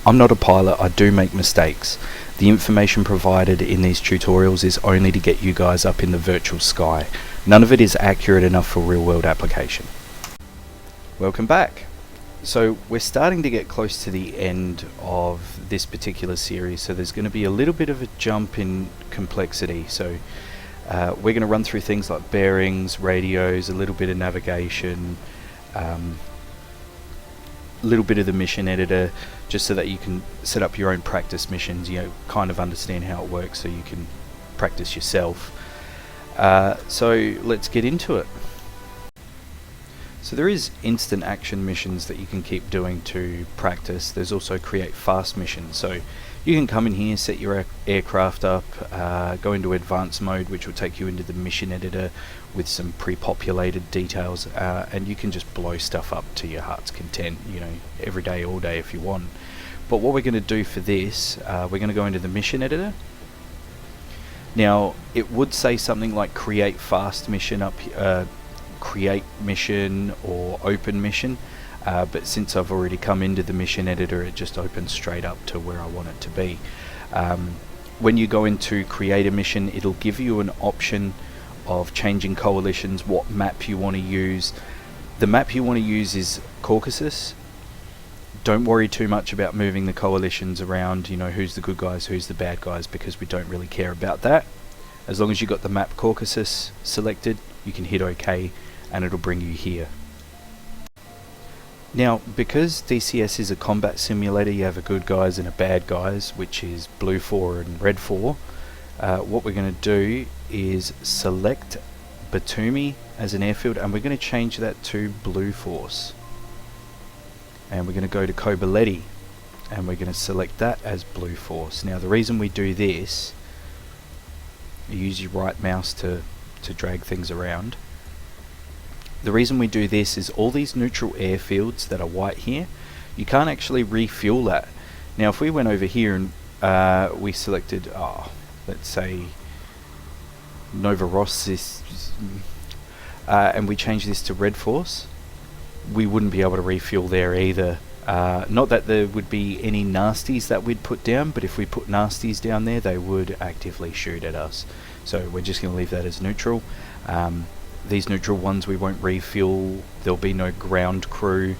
I'm not a pilot, I do make mistakes. The information provided in these tutorials is only to get you guys up in the virtual sky. None of it is accurate enough for real world application. Welcome back. So we're starting to get close to the end of this particular series, so there's going to be a little bit of a jump in complexity. So we're going to run through things like bearings, radios, a little bit of navigation, a little bit of the mission editor, just so that you can set up your own practice missions, you know, kind of understand how it works so you can practice yourself. So let's get into it. So there is instant action missions that you can keep doing to practice. There's also create fast missions. So you can come in here, set your aircraft up, go into advanced mode, which will take you into the mission editor with some pre-populated details, and you can just blow stuff up to your heart's content, you know, every day, all day if you want. But what we're going to do for this, we're going to go into the mission editor. Now, it would say something like create fast mission up here, create mission or open mission, but since I've already come into the mission editor, it just opens straight up to where I want it to be. When you go into create a mission, it'll give you an option of changing coalitions, what map you want to use. The map you want to use is Caucasus. Don't worry too much about moving the coalitions around, you know, who's the good guys, who's the bad guys, because we don't really care about that. As long as you got the map Caucasus selected, you can hit OK and it'll bring you here. Now, because DCS is a combat simulator, you have a good guys and a bad guys, which is blue 4 and red 4. What we're going to do is select Batumi as an airfield, and we're going to change that to Blue Force. And we're going to go to Kobaleti, and we're going to select that as Blue Force. Now, the reason we do this, you use your right mouse to drag things around. The reason we do this is all these neutral airfields that are white here, you can't actually refuel that. Now, if we went over here and we selected, let's say Novorossiysk, and we change this to Red Force, we wouldn't be able to refuel there either. Not that there would be any nasties that we'd put down, but if we put nasties down there, they would actively shoot at us. So we're just going to leave that as neutral. These neutral ones we won't refuel. There'll be no ground crew.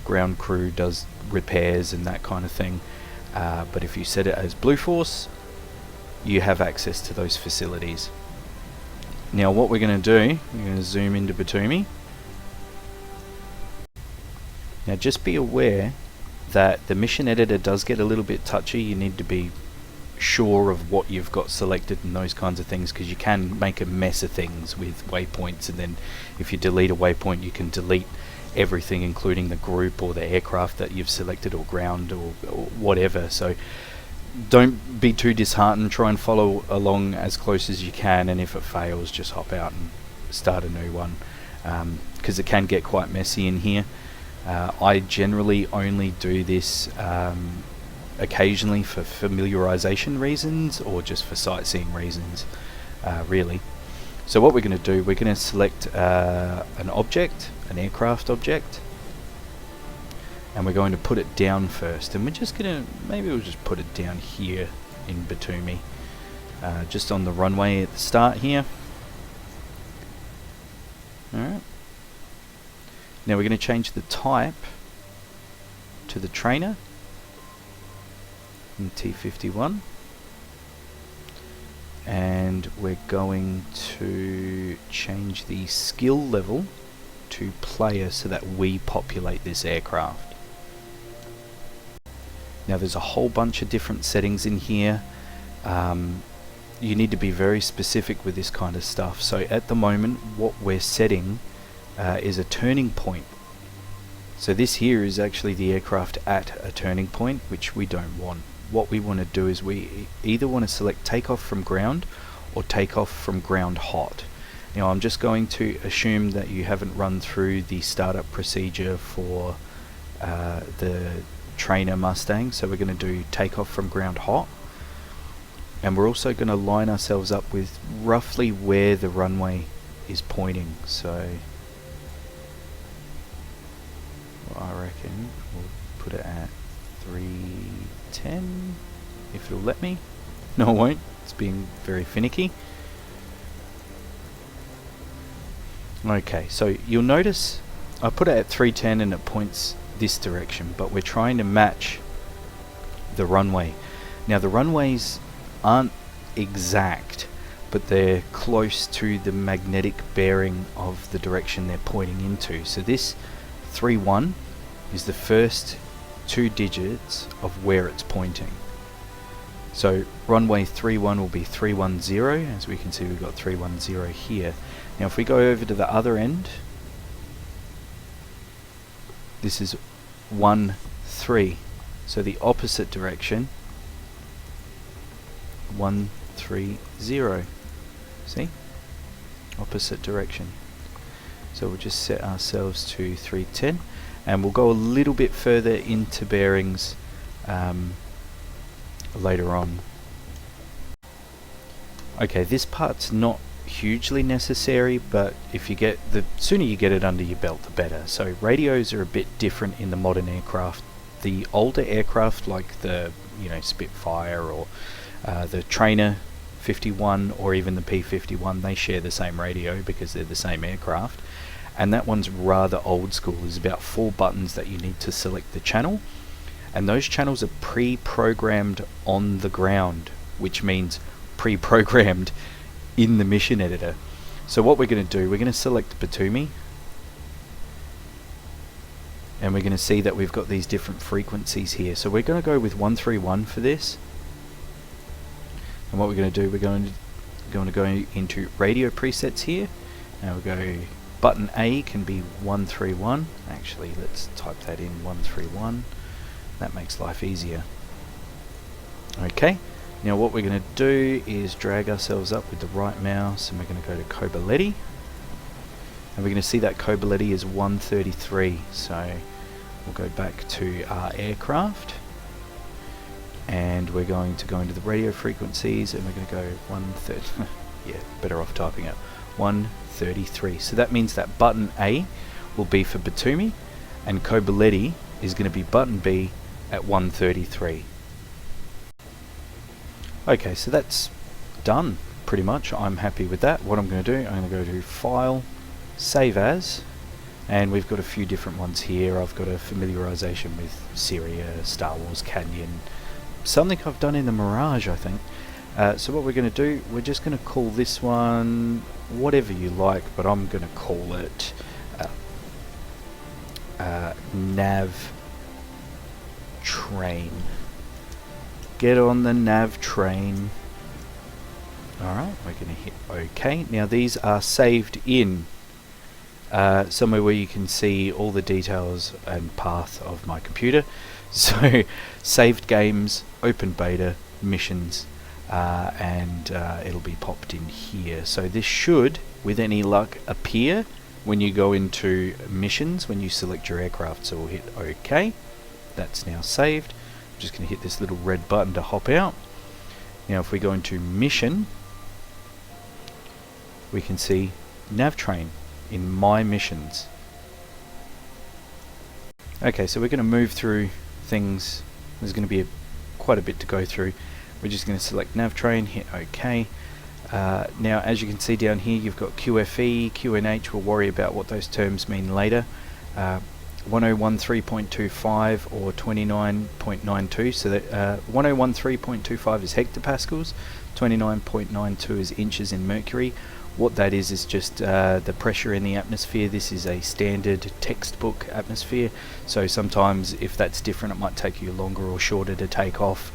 Ground crew does repairs and that kind of thing. But if you set it as Blue Force, you have access to those facilities. Now what we're going to do, we're going to zoom into Batumi. Now just be aware that the mission editor does get a little bit touchy. You need to be sure of what you've got selected and those kinds of things, because you can make a mess of things with waypoints, and then if you delete a waypoint you can delete everything, including the group or the aircraft that you've selected, or ground, or whatever. So don't be too disheartened, try and follow along as close as you can, and if it fails just hop out and start a new one, because it can get quite messy in here. I generally only do this occasionally for familiarization reasons, or just for sightseeing reasons, really. So what we're going to do, we're going to select an object, an aircraft object, and we're going to put it down first, and we're just going to, maybe we'll just put it down here in Batumi, just on the runway at the start here. Alright. Now we're going to change the type to the trainer in T51, and we're going to change the skill level to player so that we populate this aircraft. Now there's a whole bunch of different settings in here. You need to be very specific with this kind of stuff. So at the moment what we're setting is a turning point. So this here is actually the aircraft at a turning point, which we don't want. What we want to do is we either want to select takeoff from ground or takeoff from ground hot. Now I'm just going to assume that you haven't run through the startup procedure for the trainer Mustang, so we're going to do takeoff from ground hot, and we're also going to line ourselves up with roughly where the runway is pointing. So I reckon we'll put it at 310, if it'll let me. No, it won't. It's being very finicky. Okay, so you'll notice I put it at 310 and it points this direction, but we're trying to match the runway. Now the runways aren't exact, but they're close to the magnetic bearing of the direction they're pointing into. So this 31 is the first 2 digits of where it's pointing. So runway 31 will be 310. As we can see, we've got 310 here. Now if we go over to the other end, this is 13. So the opposite direction, 130. See? Opposite direction. So we'll just set ourselves to 310, and we'll go a little bit further into bearings later on. Okay, this part's not hugely necessary, but if you get the sooner you get it under your belt, the better. So radios are a bit different in the modern aircraft. The older aircraft, like the Spitfire or the Trainer 51 or even the P51, they share the same radio because they're the same aircraft, and that one's rather old school. There's about 4 buttons that you need to select the channel, and those channels are pre-programmed on the ground, which means pre-programmed in the mission editor. So what we're going to do, we're going to select Batumi, and we're going to see that we've got these different frequencies here. So we're going to go with 131 for this, and what we're going to do, we're going to go into radio presets here, and we'll go button A can be 131. Actually, let's type that in, 131. That makes life easier. Okay, now what we're going to do is drag ourselves up with the right mouse, and we're going to go to Kobaletti, and we're going to see that Kobaletti is 133. So we'll go back to our aircraft, and we're going to go into the radio frequencies, and we're going to go 130. Yeah, better off typing it. 133. So that means that button A will be for Batumi, and Kobaletti is going to be button B at 133. Okay, so that's done pretty much. I'm happy with that. What I'm going to do, I'm going to go to File, Save As, and we've got a few different ones here. I've got a familiarization with Syria, Star Wars Canyon, something I've done in the Mirage, I think. So what we're going to do, we're just going to call this one whatever you like, but I'm going to call it Nav Train. Get on the nav train. Alright, we're going to hit OK. Now these are saved in somewhere where you can see all the details and path of my computer. So saved games, open beta, missions, and it'll be popped in here. So this should, with any luck, appear when you go into missions, when you select your aircraft. So we'll hit OK. That's now saved. I'm just going to hit this little red button to hop out. Now if we go into mission, we can see NavTrain in my missions. Okay, so we're going to move through things. There's going to be quite a bit to go through. We're just going to select NavTrain, hit OK. Now as you can see down here, you've got QFE, QNH. We'll worry about what those terms mean later. 1013.25 or 29.92. So that 1013.25 is hectopascals, 29.92 is inches in mercury. What that is just the pressure in the atmosphere. This is a standard textbook atmosphere, so sometimes if that's different, it might take you longer or shorter to take off.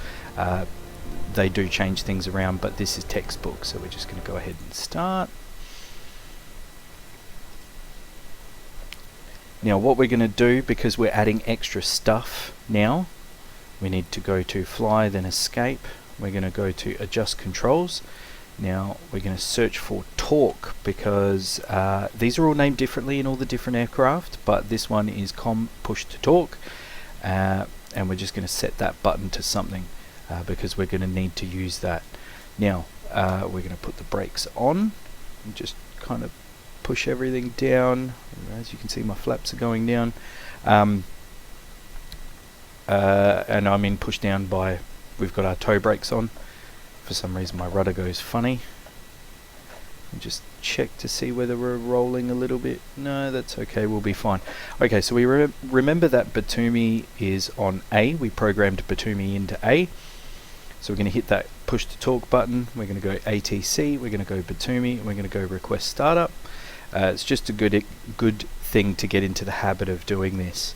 They do change things around, but this is textbook, so we're just going to go ahead and start. Now what we're going to do, because we're adding extra stuff now, we need to go to Fly, then Escape. We're going to go to Adjust Controls. Now we're going to search for torque, because these are all named differently in all the different aircraft, but this one is COM push to torque, and we're just going to set that button to something because we're going to need to use that. Now we're going to put the brakes on and just kind of push everything down. As you can see, my flaps are going down. and I'm in push down by, we've got our toe brakes on. For some reason my rudder goes funny. Just check to see whether we're rolling a little bit. No, that's okay, we'll be fine. Okay, so we remember that Batumi is on A. We programmed Batumi into A. So we're going to hit that push to talk button. We're going to go ATC, we're going to go Batumi, and we're going to go request startup. It's just a good thing to get into the habit of doing this,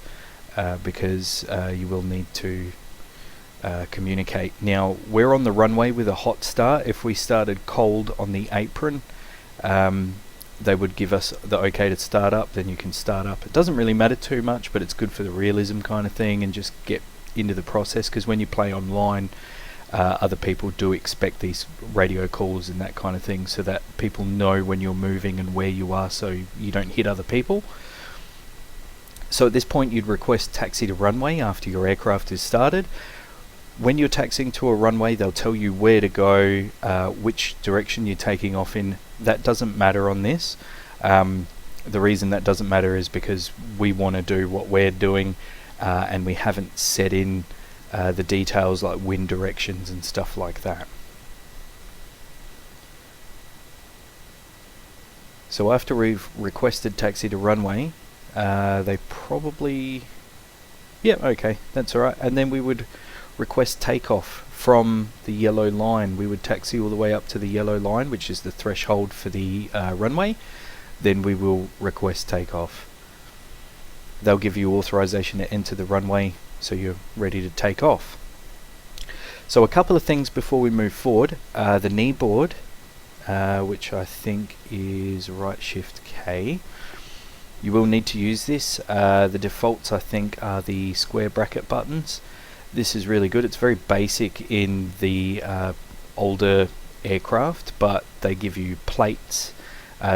because you will need to communicate. Now, we're on the runway with a hot start. If we started cold on the apron, they would give us the okay to start up, then you can start up. It doesn't really matter too much, but it's good for the realism kind of thing and just get into the process, because when you play online, other people do expect these radio calls and that kind of thing, so that people know when you're moving and where you are, so you don't hit other people. So at this point you'd request taxi to runway after your aircraft is started. When you're taxiing to a runway, they'll tell you where to go, which direction you're taking off in. That doesn't matter on this. The reason that doesn't matter is because we want to do what we're doing, and we haven't set in the details like wind directions and stuff like that. So after we've requested taxi to runway, they probably... yeah, okay, that's alright. And then we would request takeoff from the yellow line. We would taxi all the way up to the yellow line, which is the threshold for the runway. Then we will request takeoff. They'll give you authorization to enter the runway, so you're ready to take off. So a couple of things before we move forward. The knee board, which I think is right shift K. You will need to use this. The defaults, I think, are the square bracket buttons. This is really good. It's very basic in the older aircraft, but they give you plates.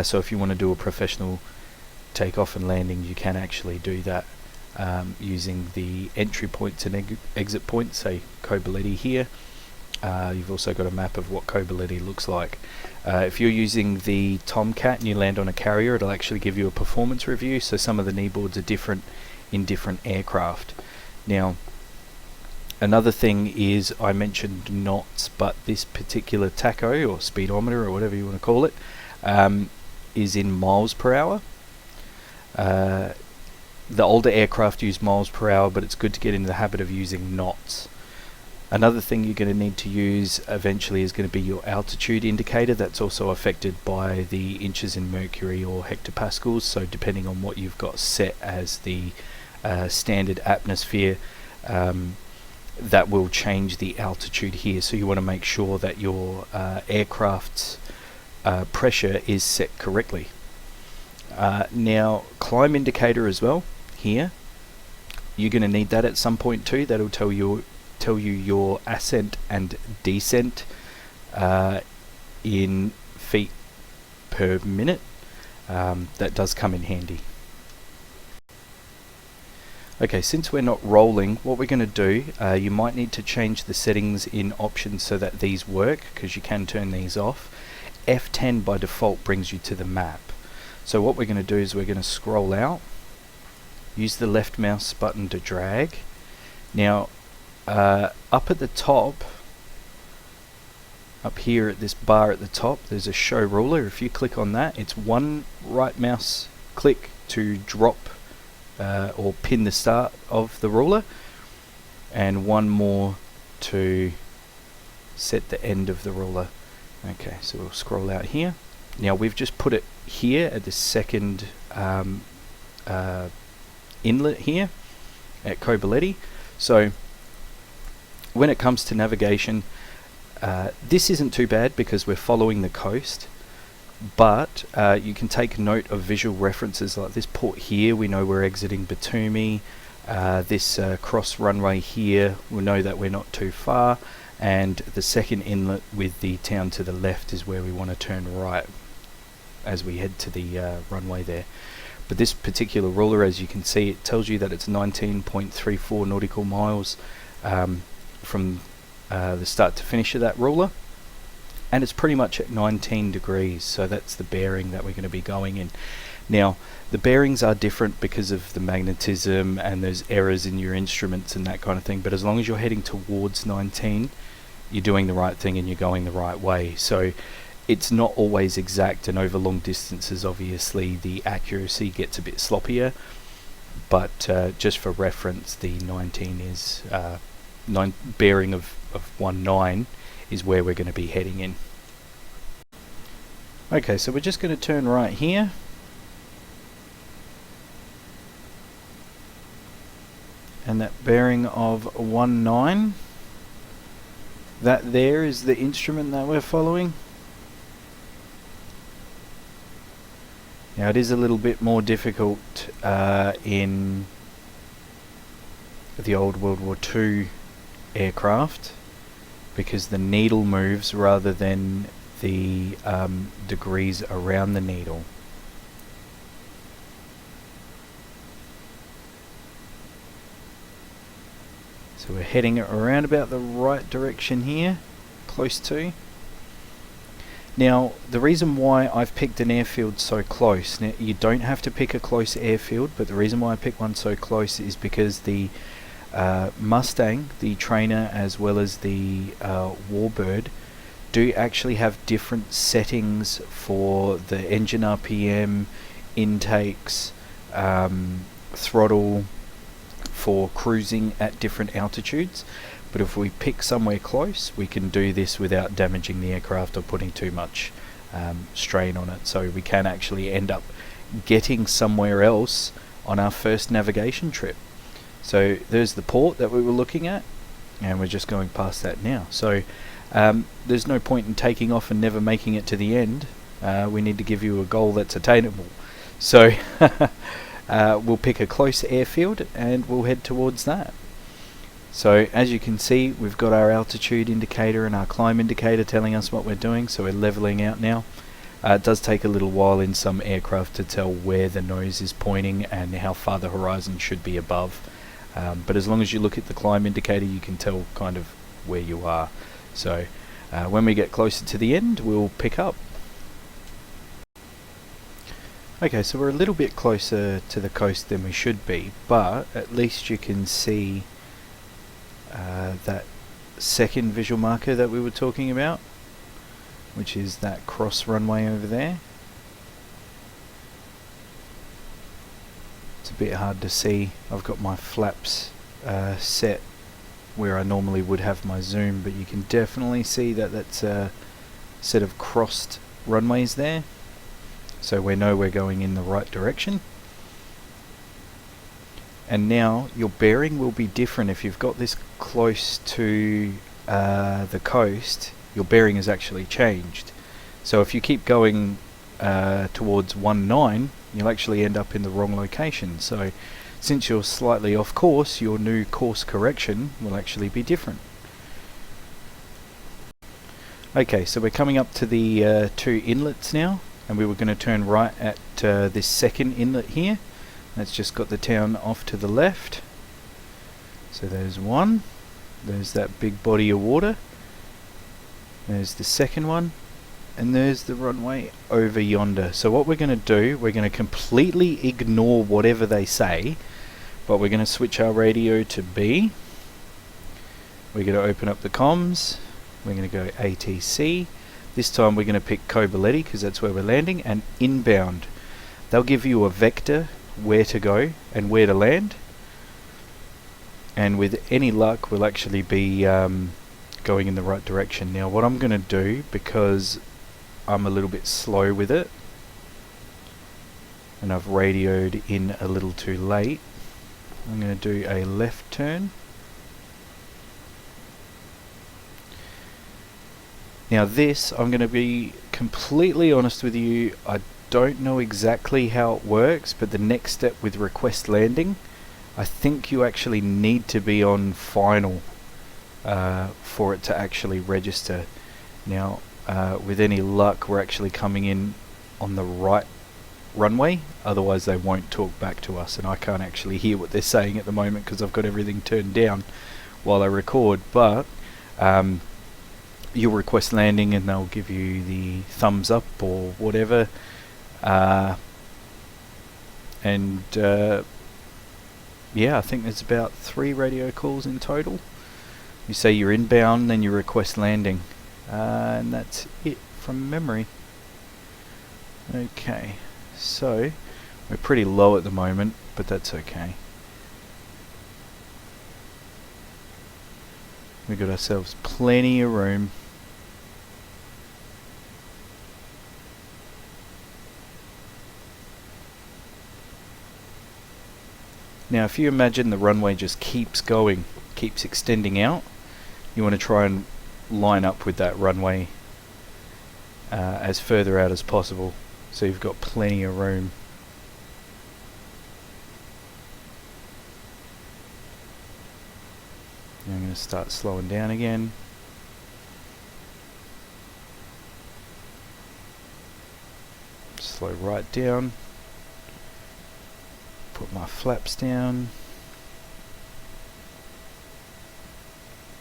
So if you want to do a professional takeoff and landing, you can actually do that using the entry points and exit points, say Kobuleti here. You've also got a map of what Kobuleti looks like. If you're using the Tomcat and you land on a carrier, it'll actually give you a performance review, so some of the knee boards are different in different aircraft. Now, another thing is, I mentioned knots, but this particular tacho or speedometer or whatever you want to call it is in miles per hour. The older aircraft use miles per hour, but it's good to get into the habit of using knots. Another thing you're going to need to use eventually is going to be your altitude indicator. That's also affected by the inches in mercury or hectopascals, so depending on what you've got set as the standard atmosphere, that will change the altitude here. So you want to make sure that your aircraft's pressure is set correctly. Now, climb indicator as well here. You're going to need that at some point too. That'll tell you your ascent and descent in feet per minute. That does come in handy. Okay, since we're not rolling, what we're going to do, you might need to change the settings in options so that these work, because you can turn these off. F10 by default brings you to the map. So what we're going to do is we're going to scroll out, use the left mouse button to drag. Now, up at the top, up here at this bar at the top, there's a show ruler. If you click on that, it's one right mouse click to drop or pin the start of the ruler, and one more to set the end of the ruler. Okay, so we'll scroll out here. Now we've just put it here at the second inlet here at Kobuleti. So when it comes to navigation, this isn't too bad because we're following the coast, but you can take note of visual references like this port here. We know we're exiting Batumi. This cross runway here, we'll know that we're not too far, and the second inlet with the town to the left is where we want to turn right as we head to the runway there. But this particular ruler, as you can see, it tells you that it's 19.34 nautical miles from the start to finish of that ruler. and it's pretty much at 19 degrees, so that's the bearing that we're going to be going in. Now, the bearings are different because of the magnetism and there's errors in your instruments and that kind of thing, but as long as you're heading towards 19, you're doing the right thing and you're going the right way. So it's not always exact, and over long distances obviously the accuracy gets a bit sloppier, but just for reference, the 19 is bearing of 19 is where we're going to be heading in. Okay, so we're just going to turn right here. And that bearing of 19, that there is the instrument that we're following. Now it is a little bit more difficult in the old World War II aircraft because the needle moves rather than the degrees around the needle. So we're heading around about the right direction here, close to. Now, the reason why I've picked an airfield so close, now you don't have to pick a close airfield, but the reason why I picked one so close is because the Mustang, the trainer, as well as the Warbird, do actually have different settings for the engine RPM, intakes, throttle, for cruising at different altitudes. But if we pick somewhere close, we can do this without damaging the aircraft or putting too much strain on it. So we can actually end up getting somewhere else on our first navigation trip. So there's the port that we were looking at, and we're just going past that now. So there's no point in taking off and never making it to the end. We need to give you a goal that's attainable. So we'll pick a close airfield and we'll head towards that. So as you can see, we've got our altitude indicator and our climb indicator telling us what we're doing, so we're leveling out now. It does take a little while in some aircraft to tell where the nose is pointing and how far the horizon should be above, but as long as you look at the climb indicator, you can tell kind of where you are. So when we get closer to the end, we'll pick up. Okay, so we're a little bit closer to the coast than we should be, but at least you can see that second visual marker that we were talking about, which is that cross runway over there. It's a bit hard to see. I've got my flaps set where I normally would have my zoom, but you can definitely see that that's a set of crossed runways there. So we know we're going in the right direction. And now your bearing will be different. If you've got this close to the coast, your bearing has actually changed. So if you keep going towards 19, you'll actually end up in the wrong location. So since you're slightly off course, your new course correction will actually be different. Okay, so we're coming up to the two inlets now, and we were going to turn right at this second inlet here. That's just got the town off to the left. So there's one. There's that big body of water. There's the second one. And there's the runway over yonder. So what we're going to do, we're going to completely ignore whatever they say, but we're going to switch our radio to B. We're going to open up the comms. We're going to go ATC. This time we're going to pick Kobuleti because that's where we're landing, and inbound. They'll give you a vector where to go and where to land, and with any luck we'll actually be going in the right direction. Now what I'm going to do, because I'm a little bit slow with it and I've radioed in a little too late, I'm going to do a left turn. Now this, I'm going to be completely honest with you, I don't know exactly how it works, but the next step with request landing, I think you actually need to be on final for it to actually register. Now with any luck we're actually coming in on the right runway, otherwise they won't talk back to us, and I can't actually hear what they're saying at the moment because I've got everything turned down while I record. But you'll request landing and they'll give you the thumbs up or whatever, and yeah, I think there's about 3 radio calls in total. You say you're inbound, then you request landing, and that's it from memory. Okay, so we're pretty low at the moment, but that's okay. We got ourselves plenty of room. Now if you imagine the runway just keeps going, keeps extending out, you want to try and line up with that runway as further out as possible, so you've got plenty of room. Now I'm going to start slowing down again. Slow right down. Put my flaps down.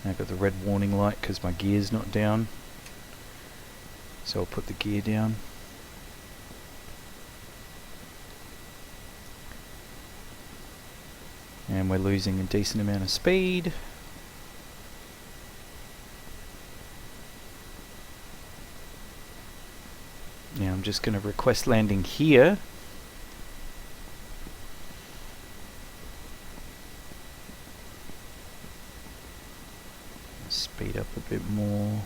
Now I've got the red warning light because my gear's not down. So I'll put the gear down. And we're losing a decent amount of speed. Now I'm just going to request landing here. Speed up a bit more.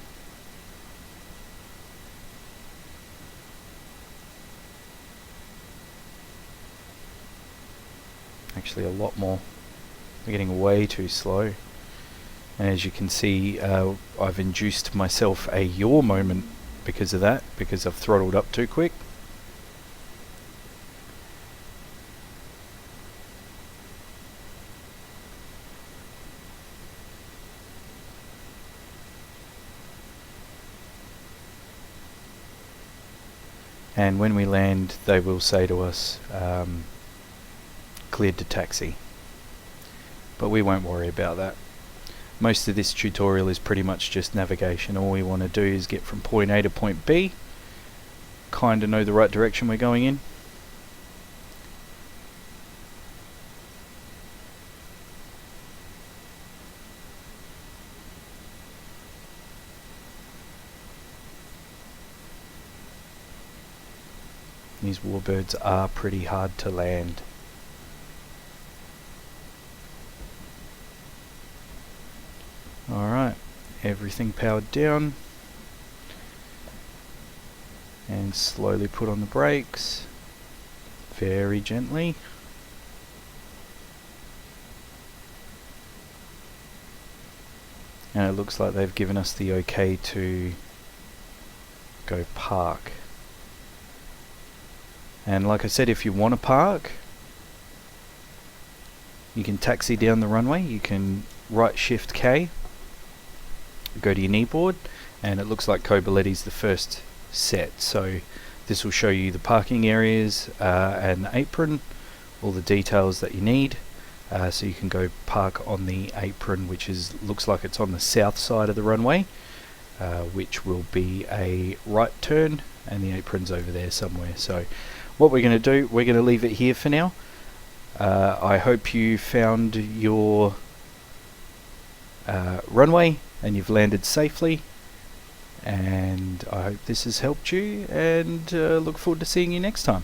Actually a lot more. We're getting way too slow. And as you can see, I've induced myself a yaw moment because of that, because I've throttled up too quick. And when we land, they will say to us, cleared to taxi. But we won't worry about that. Most of this tutorial is pretty much just navigation. All we want to do is get from point A to point B, kind of know the right direction we're going in. These warbirds are pretty hard to land. Alright, everything powered down. And slowly put on the brakes. Very gently. And it looks like they've given us the okay to go park. And like I said, if you want to park, you can taxi down the runway. You can right shift K, go to your kneeboard, and it looks like Coballetti's the first set. So this will show you the parking areas and the apron, all the details that you need. So you can go park on the apron, which looks like it's on the south side of the runway, which will be a right turn, and the apron's over there somewhere. So what we're going to do, we're going to leave it here for now. I hope you found your runway and you've landed safely, and I hope this has helped you, and look forward to seeing you next time.